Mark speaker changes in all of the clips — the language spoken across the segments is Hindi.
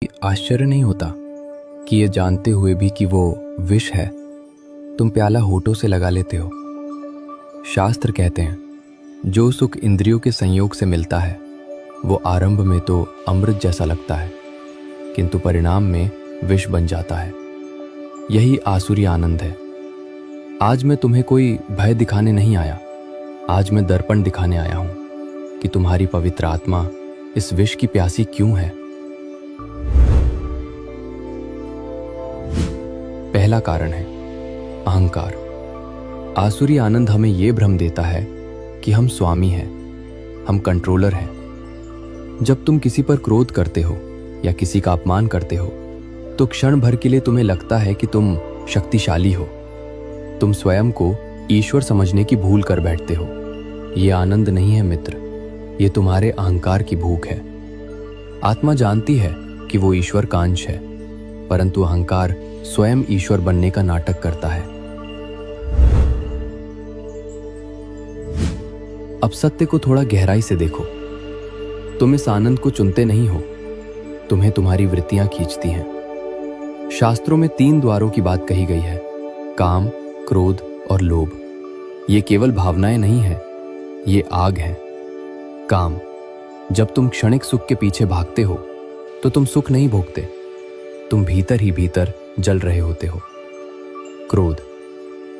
Speaker 1: आश्चर्य नहीं होता कि ये जानते हुए भी कि वो विष है, तुम प्याला होठों से लगा लेते हो। शास्त्र कहते हैं, जो सुख इंद्रियों के संयोग से मिलता है वो आरंभ में तो अमृत जैसा लगता है, किंतु परिणाम में विष बन जाता है। यही आसुरी आनंद है। आज मैं तुम्हें कोई भय दिखाने नहीं आया, आज मैं दर्पण दिखाने आया हूं कि तुम्हारी पवित्र आत्मा इस विष की प्यासी क्यों है। पहला कारण है अहंकार। आसुरी आनंद हमें यह भ्रम देता है कि हम स्वामी हैं, हम कंट्रोलर हैं। जब तुम किसी पर क्रोध करते हो या किसी का अपमान करते हो तो क्षण भर के लिए तुम्हें लगता है कि तुम शक्तिशाली हो। तुम स्वयं को ईश्वर समझने की भूल कर बैठते हो। यह आनंद नहीं है मित्र, ये तुम्हारे अहंकार की भूख है। आत्मा जानती है कि वो ईश्वर का अंश है, परंतु अहंकार स्वयं ईश्वर बनने का नाटक करता है। अब सत्य को थोड़ा गहराई से देखो। तुम इस आनंद को चुनते नहीं हो, तुम्हें तुम्हारी वृत्तियां खींचती हैं। शास्त्रों में 3 द्वारों की बात कही गई है, काम, क्रोध और लोभ। ये केवल भावनाएं नहीं है, ये आग है। काम, जब तुम क्षणिक सुख के पीछे भागते हो तो तुम सुख नहीं भोगते, तुम भीतर ही भीतर जल रहे होते हो। क्रोध,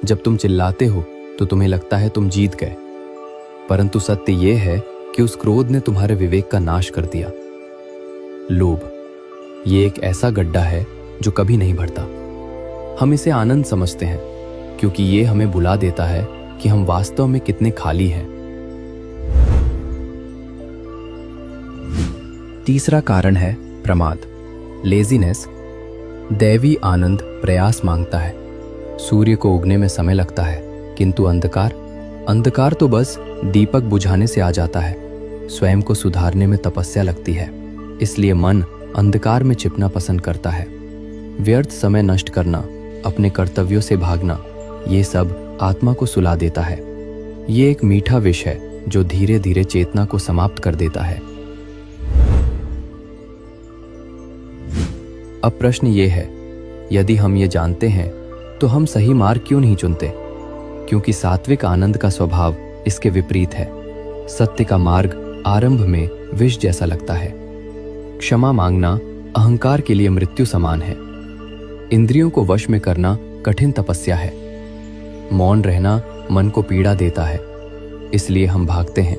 Speaker 1: जब तुम चिल्लाते हो तो तुम्हें लगता है तुम जीत गए, परंतु सत्य यह है कि उस क्रोध ने तुम्हारे विवेक का नाश कर दिया। लोभ, ये एक ऐसा गड्ढा है जो कभी नहीं भरता। हम इसे आनंद समझते हैं क्योंकि ये हमें बुला देता है कि हम वास्तव में कितने खाली हैं। तीसरा कारण है प्रमाद, लेजीनेस। दैवी आनंद प्रयास मांगता है। सूर्य को उगने में समय लगता है, किंतु अंधकार तो बस दीपक बुझाने से आ जाता है। स्वयं को सुधारने में तपस्या लगती है, इसलिए मन अंधकार में छिपना पसंद करता है। व्यर्थ समय नष्ट करना, अपने कर्तव्यों से भागना, ये सब आत्मा को सुला देता है। ये एक मीठा विष है जो धीरे धीरे चेतना को समाप्त कर देता है। अब प्रश्न ये है, यदि हम ये जानते हैं तो हम सही मार्ग क्यों नहीं चुनते? क्योंकि सात्विक आनंद का स्वभाव इसके विपरीत है। सत्य का मार्ग आरंभ में विष जैसा लगता है। क्षमा मांगना अहंकार के लिए मृत्यु समान है। इंद्रियों को वश में करना कठिन तपस्या है। मौन रहना मन को पीड़ा देता है, इसलिए हम भागते हैं।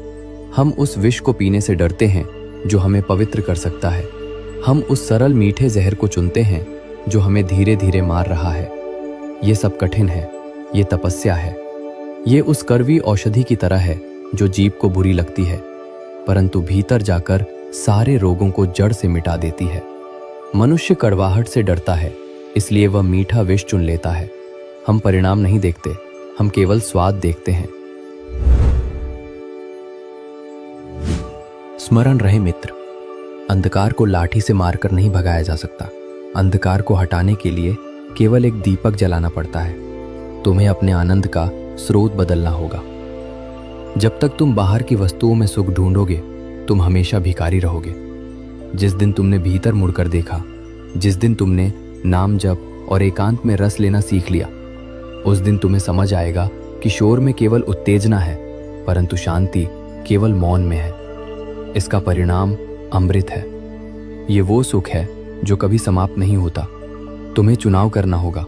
Speaker 1: हम उस विष को पीने से डरते हैं जो हमें पवित्र कर सकता है। हम उस सरल मीठे जहर को चुनते हैं जो हमें धीरे धीरे मार रहा है। ये सब कठिन है, ये तपस्या है। ये उस कड़वी औषधि की तरह है जो जीभ को बुरी लगती है, परंतु भीतर जाकर सारे रोगों को जड़ से मिटा देती है। मनुष्य कड़वाहट से डरता है, इसलिए वह मीठा विष चुन लेता है। हम परिणाम नहीं देखते, हम केवल स्वाद देखते हैं। स्मरण रहे मित्र, अंधकार को लाठी से मारकर नहीं भगाया जा सकता। अंधकार को हटाने के लिए केवल एक दीपक जलाना पड़ता है। तुम्हें अपने आनंद का स्रोत बदलना होगा। जब तक तुम बाहर की वस्तुओं में सुख ढूंढोगे, तुम हमेशा भिखारी रहोगे। जिस दिन तुमने भीतर मुड़कर देखा, जिस दिन तुमने नाम जप और एकांत में रस लेना सीख लिया, उस दिन तुम्हें समझ आएगा कि शोर में केवल उत्तेजना है, परंतु शांति केवल मौन में है। इसका परिणाम अमृत है। ये वो सुख है जो कभी समाप्त नहीं होता। तुम्हें चुनाव करना होगा,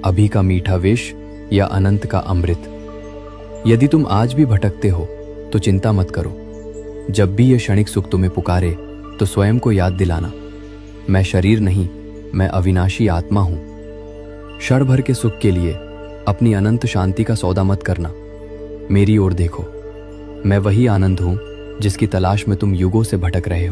Speaker 1: अभी का मीठा विष या अनंत का अमृत। यदि तुम आज भी भटकते हो तो चिंता मत करो। जब भी यह क्षणिक सुख तुम्हें पुकारे तो स्वयं को याद दिलाना, मैं शरीर नहीं, मैं अविनाशी आत्मा हूं। क्षण भर के सुख के लिए अपनी अनंत शांति का सौदा मत करना। मेरी ओर देखो, मैं वही आनंद हूं जिसकी तलाश में तुम युगों से भटक रहे हो।